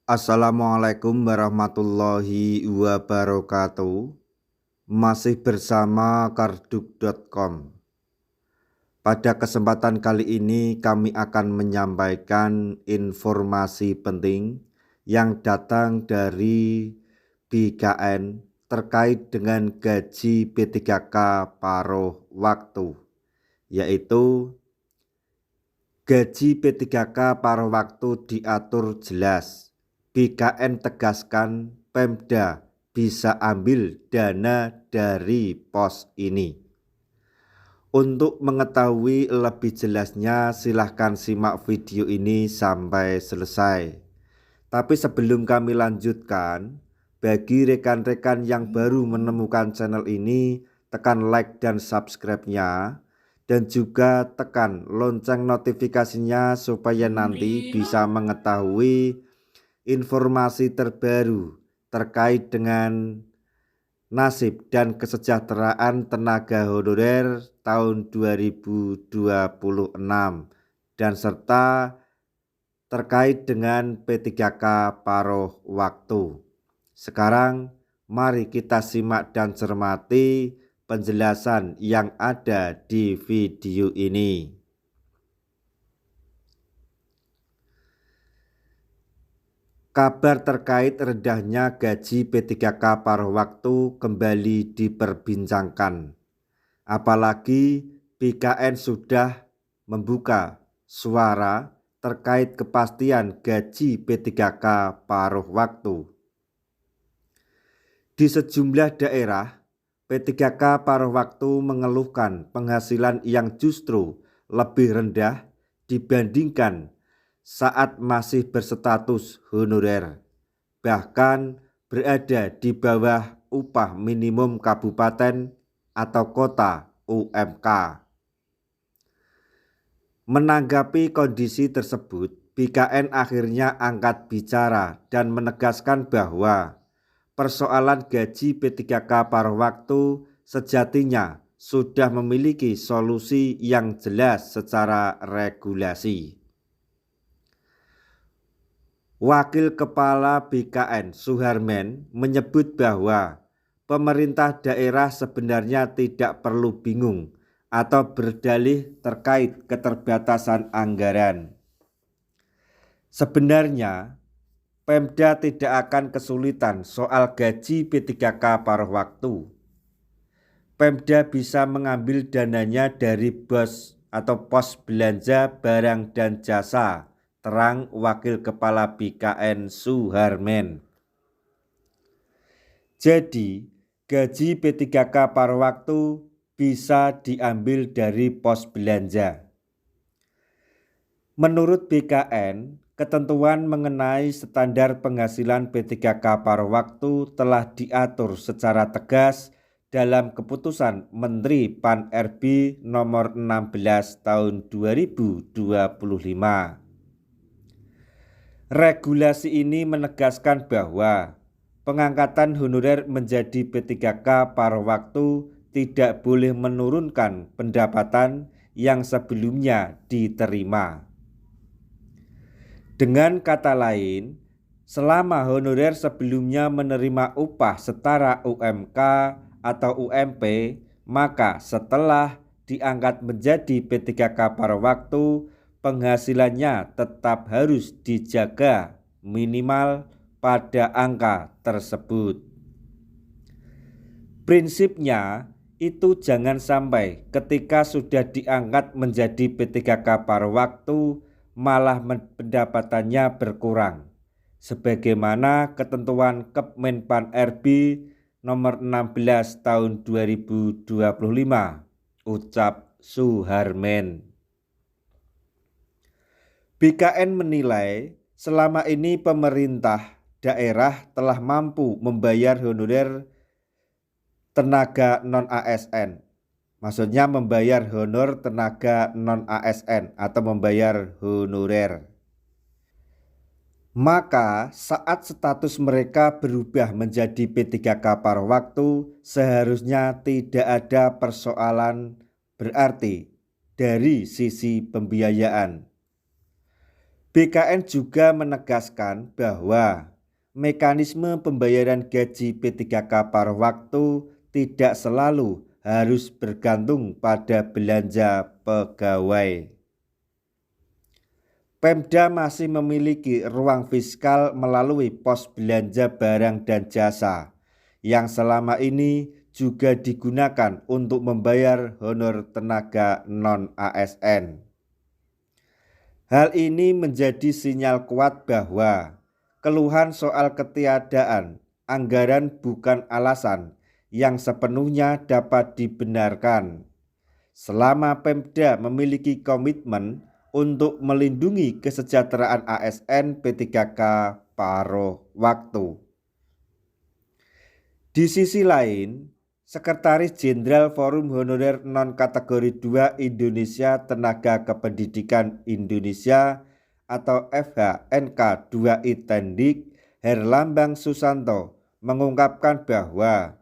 Assalamualaikum warahmatullahi wabarakatuh. Masih bersama karduk.com. Pada kesempatan kali ini kami akan menyampaikan informasi penting yang datang dari BKN terkait dengan gaji P3K paruh waktu, yaitu gaji P3K paruh waktu diatur jelas. BKN tegaskan Pemda bisa ambil dana dari pos ini. Untuk mengetahui lebih jelasnya silahkan simak video ini sampai selesai. Tapi sebelum kami lanjutkan, bagi rekan-rekan yang baru menemukan channel ini, tekan like dan subscribe-nya, dan juga tekan lonceng notifikasinya supaya nanti bisa mengetahui informasi terbaru terkait dengan nasib dan kesejahteraan tenaga honorer tahun 2026 dan serta terkait dengan P3K paruh waktu. Sekarang mari kita simak dan cermati penjelasan yang ada di video ini. Kabar terkait rendahnya gaji P3K paruh waktu kembali diperbincangkan. Apalagi BKN sudah membuka suara terkait kepastian gaji P3K paruh waktu. Di sejumlah daerah, P3K paruh waktu mengeluhkan penghasilan yang justru lebih rendah dibandingkan saat masih berstatus honorer, bahkan berada di bawah upah minimum kabupaten atau kota UMK. Menanggapi kondisi tersebut, BKN akhirnya angkat bicara dan menegaskan bahwa persoalan gaji P3K paruh waktu sejatinya sudah memiliki solusi yang jelas secara regulasi. Wakil Kepala BKN Suharmen menyebut bahwa pemerintah daerah sebenarnya tidak perlu bingung atau berdalih terkait keterbatasan anggaran. Sebenarnya Pemda tidak akan kesulitan soal gaji P3K paruh waktu. Pemda bisa mengambil dananya dari BOS atau pos belanja barang dan jasa, terang Wakil Kepala BKN Suharmen. Jadi, gaji P3K paruh waktu bisa diambil dari pos belanja. Menurut BKN, ketentuan mengenai standar penghasilan P3K paruh waktu telah diatur secara tegas dalam keputusan Menteri Pan-RB nomor 16 tahun 2025. Regulasi ini menegaskan bahwa pengangkatan honorer menjadi P3K paruh waktu tidak boleh menurunkan pendapatan yang sebelumnya diterima. Dengan kata lain, selama honorer sebelumnya menerima upah setara UMK atau UMP, maka setelah diangkat menjadi P3K paruh waktu, penghasilannya tetap harus dijaga minimal pada angka tersebut. Prinsipnya itu jangan sampai ketika sudah diangkat menjadi P3K paruh waktu malah pendapatannya berkurang, sebagaimana ketentuan Kemenpan RB nomor 16 tahun 2025, ucap Suharmen. BKN menilai selama ini pemerintah daerah telah mampu membayar honorer tenaga non-ASN. Maksudnya membayar honor tenaga non-ASN atau membayar honorer. Maka saat status mereka berubah menjadi P3K paruh waktu, seharusnya tidak ada persoalan berarti dari sisi pembiayaan. BKN juga menegaskan bahwa mekanisme pembayaran gaji P3K paruh waktu tidak selalu harus bergantung pada belanja pegawai. Pemda masih memiliki ruang fiskal melalui pos belanja barang dan jasa yang selama ini juga digunakan untuk membayar honor tenaga non-ASN. Hal ini menjadi sinyal kuat bahwa keluhan soal ketiadaan anggaran bukan alasan yang sepenuhnya dapat dibenarkan. Selama Pemda memiliki komitmen untuk melindungi kesejahteraan ASN P3K paruh waktu. Di sisi lain, Sekretaris Jenderal Forum Honorer Non-Kategori 2 Indonesia Tenaga Kependidikan Indonesia atau FHNK 2I Tendik, Herlambang Susanto, mengungkapkan bahwa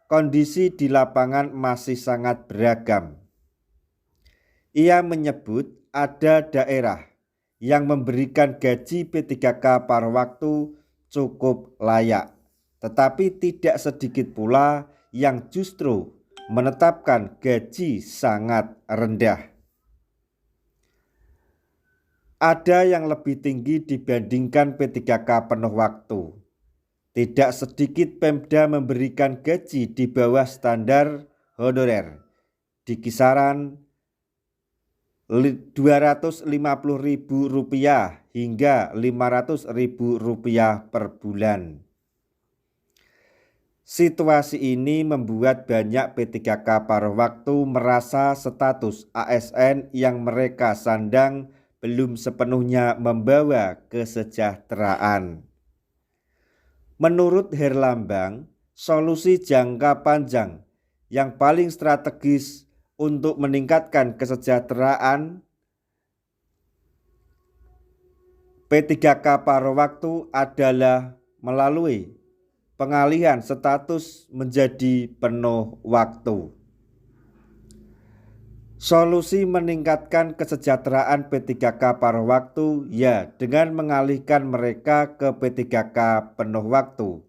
kondisi di lapangan masih sangat beragam. Ia menyebut ada daerah yang memberikan gaji P3K paruh waktu cukup layak, tetapi tidak sedikit pula yang justru menetapkan gaji sangat rendah. Ada yang lebih tinggi dibandingkan P3K penuh waktu. Tidak sedikit Pemda memberikan gaji di bawah standar honorer di kisaran Rp250.000 hingga Rp500.000 per bulan. Situasi ini membuat banyak P3K paruh waktu merasa status ASN yang mereka sandang belum sepenuhnya membawa kesejahteraan. Menurut Herlambang, solusi jangka panjang yang paling strategis untuk meningkatkan kesejahteraan P3K paruh waktu adalah melalui pengalihan status menjadi penuh waktu. Solusi meningkatkan kesejahteraan P3K paruh waktu ya dengan mengalihkan mereka ke P3K penuh waktu.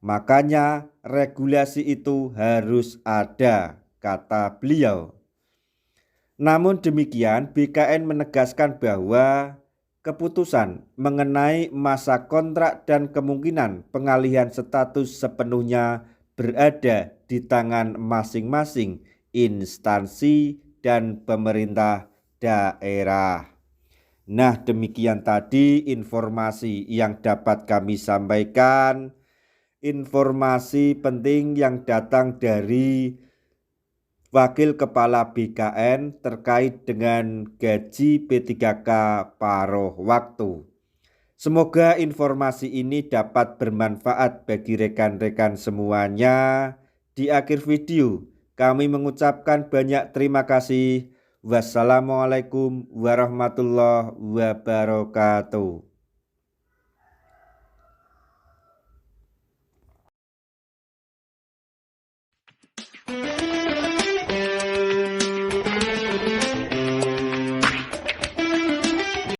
Makanya regulasi itu harus ada, kata beliau. Namun demikian, BKN menegaskan bahwa keputusan mengenai masa kontrak dan kemungkinan pengalihan status sepenuhnya berada di tangan masing-masing instansi dan pemerintah daerah. Nah, demikian tadi informasi yang dapat kami sampaikan. Informasi penting yang datang dari Wakil Kepala BKN terkait dengan gaji P3K paruh waktu. Semoga informasi ini dapat bermanfaat bagi rekan-rekan semuanya. Di akhir video, kami mengucapkan banyak terima kasih. Wassalamualaikum warahmatullahi wabarakatuh.